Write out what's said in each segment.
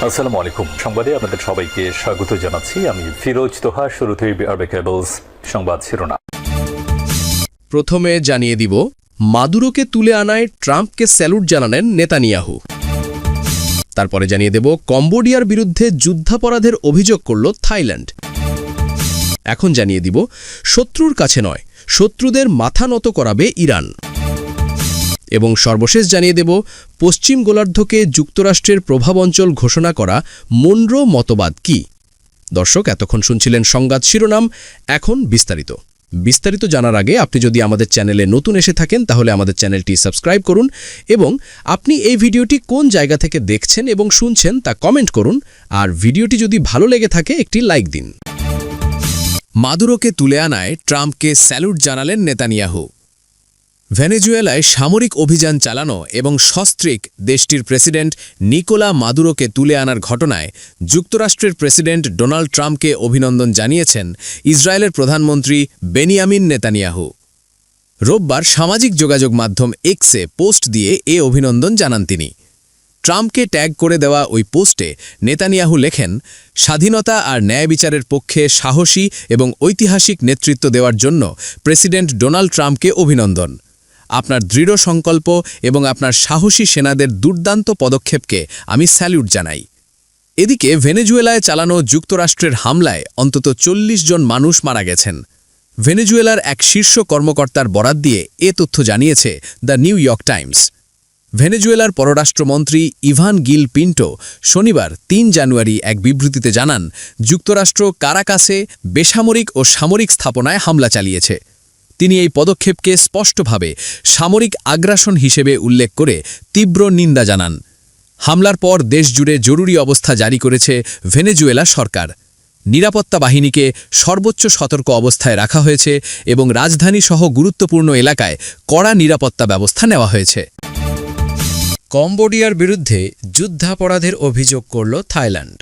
আসসালামু আলাইকুম। সংবাদে আপনাদের সবাইকে স্বাগত জানাচ্ছি। আমি ফিরোজ তোহা। শুরুতেই আরবে কেবলস সংবাদ শিরোনাম। প্রথমে জানিয়ে দিব, মাদুরোকে তুলে আনায় ট্রাম্পকে স্যালুট জানালেন নেতানিয়াহু। তারপরে জানিয়ে দেব, কম্বোডিয়ার বিরুদ্ধে যুদ্ধাপরাধের অভিযোগ করল থাইল্যান্ড। এখন জানিয়ে দিব, শত্রুর কাছে নয়, শত্রুদের মাথা নত করাবে ইরান। এবং সর্বশেষ জানিয়ে দেব, পশ্চিম গোলার্ধকে যুক্তরাষ্ট্রের প্রভাব অঞ্চল ঘোষণা করা মনরো মতবাদ কি। দর্শক, এতক্ষণ শুনছিলেন সংবাদ শিরোনাম। এখন বিস্তারিত জানার আগে আপনি যদি আমাদের চ্যানেলে নতুন এসে থাকেন তাহলে আমাদের চ্যানেলটি সাবস্ক্রাইব করুন এবং আপনি এই ভিডিওটি কোন জায়গা থেকে দেখছেন এবং শুনছেন তা কমেন্ট করুন। আর ভিডিওটি যদি ভালো লেগে থাকে একটি লাইক দিন। মাদুরোকে তুলে আনায় ট্রাম্পকে স্যালুট জানালেন নেতানিয়াহু। ভেনেজুয়েলায় সামরিক অভিযান চালানো এবং সস্ত্রীক দেশটির প্রেসিডেন্ট নিকোলা মাদুরোকে তুলে আনার ঘটনায় যুক্তরাষ্ট্রের প্রেসিডেন্ট ডোনাল্ড ট্রাম্পকে অভিনন্দন জানিয়েছেন ইসরায়েলের প্রধানমন্ত্রী বেনিয়ামিন নেতানিয়াহু। রোববার সামাজিক যোগাযোগ মাধ্যম এক্সে পোস্ট দিয়ে এ অভিনন্দন জানান তিনি। ট্রাম্পকে ট্যাগ করে দেওয়া ওই পোস্টে নেতানিয়াহু লেখেন, স্বাধীনতা আর ন্যায় বিচারের পক্ষে সাহসী এবং ঐতিহাসিক নেতৃত্ব দেওয়ার জন্য প্রেসিডেন্ট ডোনাল্ড ট্রাম্পকে অভিনন্দন। আপনার দৃঢ় সংকল্প এবং আপনার সাহসী সেনাদের দুর্দান্ত পদক্ষেপকে আমি স্যালুট জানাই। এদিকে ভেনেজুয়েলায় চালানো যুক্তরাষ্ট্রের হামলায় অন্তত 40 জন মানুষ মারা গেছেন। ভেনেজুয়েলার এক শীর্ষ কর্মকর্তার বরাত দিয়ে এ তথ্য জানিয়েছে দ্য নিউ ইয়র্ক টাইমস। ভেনেজুয়েলার পররাষ্ট্রমন্ত্রী ইভান গিল পিন্টো শনিবার 3 জানুয়ারি এক বিবৃতিতে জানান, যুক্তরাষ্ট্র কারাকাসে বেসামরিক ও সামরিক স্থাপনায় হামলা চালিয়েছে। তিনি এই পদক্ষেপকে স্পষ্টভাবে সামরিক আগ্রাসন হিসেবে উল্লেখ করে তীব্র নিন্দা জানান। হামলার পর দেশজুড়ে জরুরি অবস্থা জারি করেছে ভেনেজুয়েলা সরকার। নিরাপত্তা বাহিনীকে সর্বোচ্চ সতর্ক অবস্থায় রাখা হয়েছে এবং রাজধানীসহ গুরুত্বপূর্ণ এলাকায় কড়া নিরাপত্তা ব্যবস্থা নেওয়া হয়েছে। কম্বোডিয়ার বিরুদ্ধে যুদ্ধাপরাধের অভিযোগ করল থাইল্যান্ড।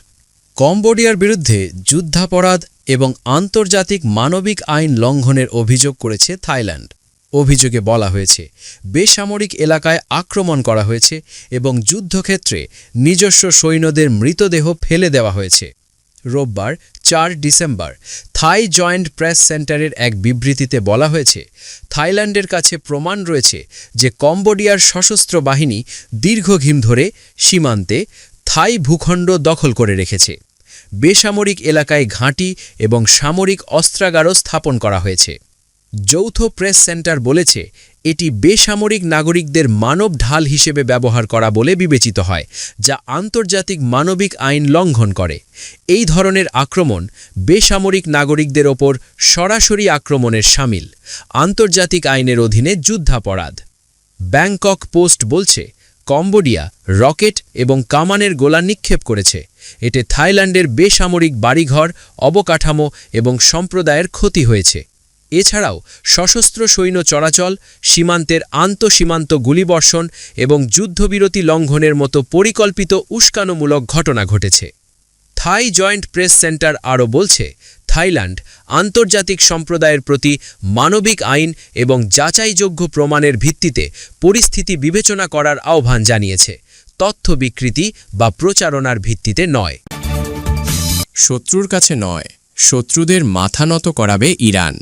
কম্বোডিয়ার বিরুদ্ধে যুদ্ধাপরাধ এবং আন্তর্জাতিক মানবিক আইন লঙ্ঘনের অভিযোগ করেছে থাইল্যান্ড। অভিযোগে বলা হয়েছে, বেসামরিক এলাকায় আক্রমণ করা হয়েছে এবং যুদ্ধক্ষেত্রে নিজস্ব সৈন্যদের মৃতদেহ ফেলে দেওয়া হয়েছে। রোববার 4 ডিসেম্বর থাই জয়েন্ট প্রেস সেন্টারের এক বিবৃতিতে বলা হয়েছে, থাইল্যান্ডের কাছে প্রমাণ রয়েছে যে কম্বোডিয়ার সশস্ত্র বাহিনী দীর্ঘদিন ধরে সীমান্তে থাই ভূখণ্ড দখল করে রেখেছে। বেসামরিক এলাকায় ঘাঁটি এবং সামরিক অস্ত্রাগারও স্থাপন করা হয়েছে। যৌথ প্রেস সেন্টার বলেছে, এটি বেসামরিক নাগরিকদের মানব ঢাল হিসেবে ব্যবহার করা বলে বিবেচিত হয়, যা আন্তর্জাতিক মানবিক আইন লঙ্ঘন করে। এই ধরনের আক্রমণ বেসামরিক নাগরিকদের ওপর সরাসরি আক্রমণের শামিল, আন্তর্জাতিক আইনের অধীনে যুদ্ধাপরাধ। ব্যাংকক পোস্ট বলছে, কম্বোডিয়া রকেট এবং কামানের গোলা নিক্ষেপ করেছে। এতে থাইল্যান্ডের বেসামরিক বাড়িঘর, অবকাঠামো এবং সম্প্রদায়ের ক্ষতি হয়েছে। এছাড়াও সশস্ত্র সৈন্য চলাচল, সীমান্তের আন্তঃসীমান্ত গুলিবর্ষণ এবং যুদ্ধবিরতি লঙ্ঘনের মতো পরিকল্পিত উস্কানোমূলক ঘটনা ঘটেছে। থাই জয়েন্ট প্রেস সেন্টার আরও বলছে, থাইল্যান্ড আন্তর্জাতিক সম্প্রদায়ের প্রতি মানবিক আইন এবং যাচাইযোগ্য প্রমাণের ভিত্তিতে পরিস্থিতি বিবেচনা করার আহ্বান জানিয়েছে, তথ্য বিকৃতি বা প্রচারণার ভিত্তিতে নয়। শত্রুর কাছে নয়, শত্রুদের মাথা নত করাবে ইরান।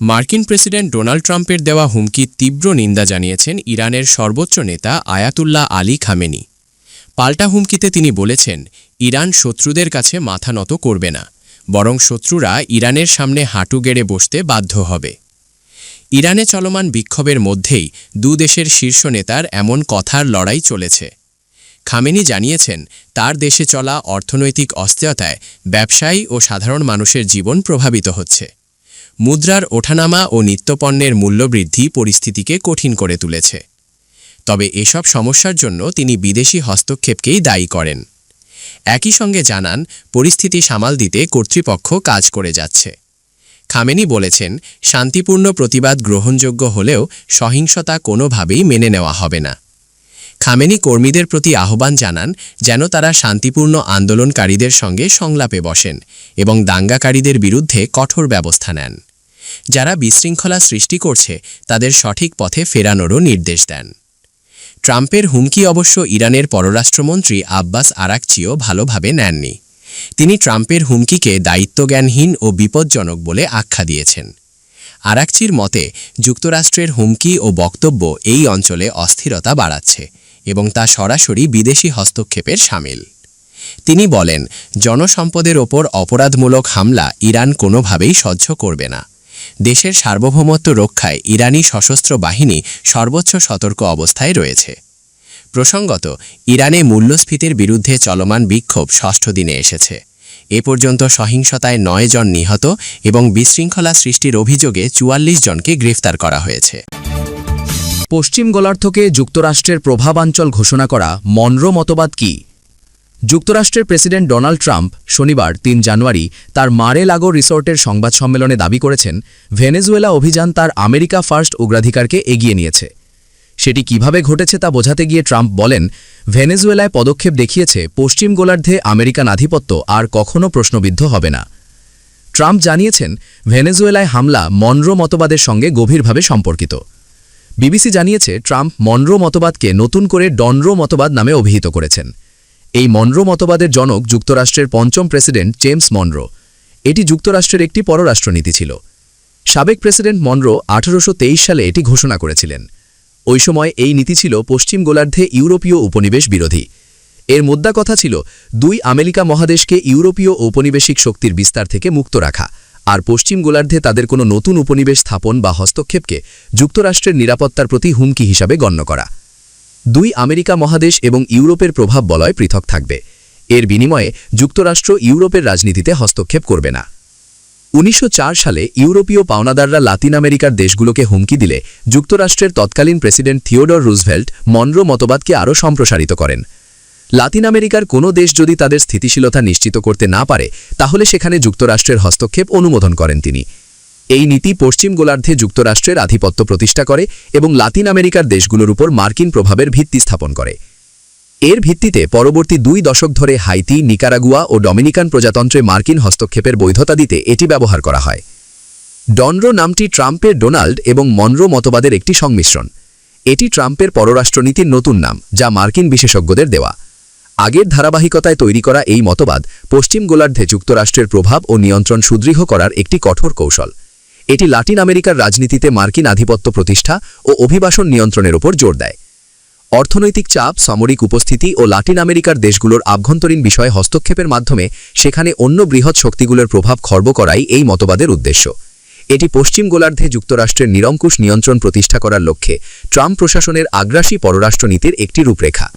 মার্কিন প্রেসিডেন্ট ডোনাল্ড ট্রাম্পের দেওয়া হুমকির তীব্র নিন্দা জানিয়েছেন ইরানের সর্বোচ্চ নেতা আয়াতুল্লাহ আলী খামেনি। পাল্টা হুমকিতে তিনি বলেছেন, ইরান শত্রুদের কাছে মাথা নত করবে না, বরং শত্রুরা ইরানের সামনে হাঁটু গেড়ে বসতে বাধ্য হবে। ইরানে চলমান বিক্ষোভের মধ্যেই দুদেশের শীর্ষ নেতার এমন কথার লড়াই চলেছে। খামেনি জানিয়েছেন, তার দেশে চলা অর্থনৈতিক অস্থিরতায় ব্যবসায়ী ও সাধারণ মানুষের জীবন প্রভাবিত হচ্ছে। মুদ্রার ওঠানামা ও নিত্যপণ্যের মূল্যবৃদ্ধি পরিস্থিতিকে কঠিন করে তুলেছে। তবে এসব সমস্যার জন্য তিনি বিদেশি হস্তক্ষেপকেই দায়ী করেন। একই সঙ্গে জানান, পরিস্থিতি সামাল দিতে কর্তৃপক্ষ কাজ করে যাচ্ছে। খামেনি বলেছেন, শান্তিপূর্ণ প্রতিবাদ গ্রহণযোগ্য হলেও সহিংসতা কোনোভাবেই মেনে নেওয়া হবে না। খামেনি কর্মীদের প্রতি আহ্বান জানান, যেন তারা শান্তিপূর্ণ আন্দোলনকারীদের সঙ্গে সংলাপে বসেন এবং দাঙ্গাকারীদের বিরুদ্ধে কঠোর ব্যবস্থা নেন। যারা বিশৃঙ্খলা সৃষ্টি করছে তাদের সঠিক পথে ফেরানোরও নির্দেশ দেন। ট্রাম্পের হুমকি অবশ্য ইরানের পররাষ্ট্রমন্ত্রী আব্বাস আরাকচিও ভালোভাবে নেননি। তিনি ট্রাম্পের হুমকিকে দায়িত্বজ্ঞানহীন ও বিপজ্জনক বলে আখ্যা দিয়েছেন। আরাকচির মতে যুক্তরাষ্ট্রের হুমকি ও বক্তব্য এই অঞ্চলে অস্থিরতা বাড়াচ্ছে এবং তা সরাসরি বিদেশি হস্তক্ষেপের শামিল। তিনি বলেন, জনসম্পদের ওপর অপরাধমূলক হামলা ইরান কোনোভাবেই সহ্য করবে না। দেশের সার্বভৌমত্ব রক্ষায় ইরানি সশস্ত্র বাহিনী সর্বোচ্চ সতর্ক অবস্থায় রয়েছে। প্রসঙ্গত, ইরানে মূল্যস্ফীতির বিরুদ্ধে চলমান বিক্ষোভ ৬ষ্ঠ দিনে এসেছে। এ পর্যন্ত সহিংসতায় ৯ জন নিহত এবং বিশৃঙ্খলা সৃষ্টির অভিযোগে ৪৪ জনকে গ্রেফতার করা হয়েছে। পশ্চিম গোলার্ধকে যুক্তরাষ্ট্রের প্রভাবাঞ্চল ঘোষণা করা মনরো মতবাদ কি? যুক্তরাষ্ট্রের প্রেসিডেন্ট ডোনাল্ড ট্রাম্প শনিবার ৩ জানুয়ারি তার মারে লাগো রিসোর্টের সংবাদ সম্মেলনে দাবি করেছেন, ভেনেজুয়েলা অভিযান তার আমেরিকা ফার্স্ট অগ্রাধিকারকে এগিয়ে নিয়েছে। সেটি কিভাবে ঘটেছে তা বোঝাতে গিয়ে ট্রাম্প বলেন, ভেনেজুয়েলায় পদক্ষেপ দেখিয়েছে পশ্চিম গোলার্ধে আমেরিকান আধিপত্য আর কখনও প্রশ্নবিদ্ধ হবে না। ট্রাম্প জানিয়েছেন, ভেনেজুয়েলায় হামলা মনরো মতবাদের সঙ্গে গভীরভাবে সম্পর্কিত। বিবিসি জানিয়েছে, ট্রাম্প মনরো মতবাদকে নতুন করে ডনরো মতবাদ নামে অভিহিত করেছেন। এই মনরো মতবাদের জনক যুক্তরাষ্ট্রের ৫ম প্রেসিডেন্ট জেমস মনরো। এটি যুক্তরাষ্ট্রের একটি পররাষ্ট্রনীতি ছিল। সাবেক প্রেসিডেন্ট মনরো ১৮২৩ সালে এটি ঘোষণা করেছিলেন। ওই সময় এই নীতি ছিল পশ্চিম গোলার্ধে ইউরোপীয় উপনিবেশ বিরোধী। এর মোদ্দা কথা ছিল ২ আমেরিকা মহাদেশকে ইউরোপীয় ঔপনিবেশিক শক্তির বিস্তার থেকে মুক্ত রাখা, আর পশ্চিম গোলার্ধে তাদের কোনো নতুন উপনিবেশ স্থাপন বা হস্তক্ষেপকে যুক্তরাষ্ট্রের নিরাপত্তার প্রতি হুমকি হিসাবে গণ্য করা। ২ আমেরিকা মহাদেশ এবং ইউরোপের প্রভাব বলয় পৃথক থাকবে। এর বিনিময়ে যুক্তরাষ্ট্র ইউরোপের রাজনীতিতে হস্তক্ষেপ করবে না। ১৯০৪ সালে ইউরোপীয় পাওনাদাররা লাতিন আমেরিকার দেশগুলোকে হুমকি দিলে যুক্তরাষ্ট্রের তৎকালীন প্রেসিডেন্ট থিওডর রুজভেল্ট মনরো মতবাদকে আরও সম্প্রসারিত করেন। লাতিন আমেরিকার কোনো দেশ যদি তাদের স্থিতিশীলতা নিশ্চিত করতে না পারে, তাহলে সেখানে যুক্তরাষ্ট্রের হস্তক্ষেপ অনুমোদন করেন তিনি। এই নীতি পশ্চিম গোলার্ধে যুক্তরাষ্ট্রের আধিপত্য প্রতিষ্ঠা করে এবং লাতিন আমেরিকার দেশগুলোর উপর মার্কিন প্রভাবের ভিত্তি স্থাপন করে। এর ভিত্তিতে পরবর্তী ২ দশক ধরে হাইতি, নিকারাগুয়া ও ডমিনিকান প্রজাতন্ত্রে মার্কিন হস্তক্ষেপের বৈধতা দিতে এটি ব্যবহার করা হয়। ডনরো নামটি ট্রাম্পের ডোনাল্ড এবং মনরো মতবাদের একটি সংমিশ্রণ। এটি ট্রাম্পের পররাষ্ট্রনীতির নতুন নাম, যা মার্কিন বিশেষজ্ঞদের দেওয়া। আগের ধারাবাহিকতায় তৈরি করা এই মতবাদ পশ্চিম গোলার্ধে যুক্তরাষ্ট্রের প্রভাব ও নিয়ন্ত্রণ সুদৃঢ় করার একটি কঠোর কৌশল। এটি লাতিন আমেরিকার রাজনীতিতে মার্কিন আধিপত্য প্রতিষ্ঠা ও অভিবাসন নিয়ন্ত্রণের ওপর জোর দেয়। অর্থনৈতিক চাপ, সামরিক উপস্থিতি ও লাতিন আমেরিকার দেশগুলোর আভ্যন্তরীণ বিষয়ে হস্তক্ষেপের মাধ্যমে সেখানে অন্য বৃহৎ শক্তিগুলোর প্রভাব খর্ব করাই এই মতবাদের উদ্দেশ্য। এটি পশ্চিম গোলার্ধে যুক্তরাষ্ট্রের নিরঙ্কুশ নিয়ন্ত্রণ প্রতিষ্ঠা করার লক্ষ্যে ট্রাম্প প্রশাসনের আগ্রাসী পররাষ্ট্রনীতির একটি রূপরেখা।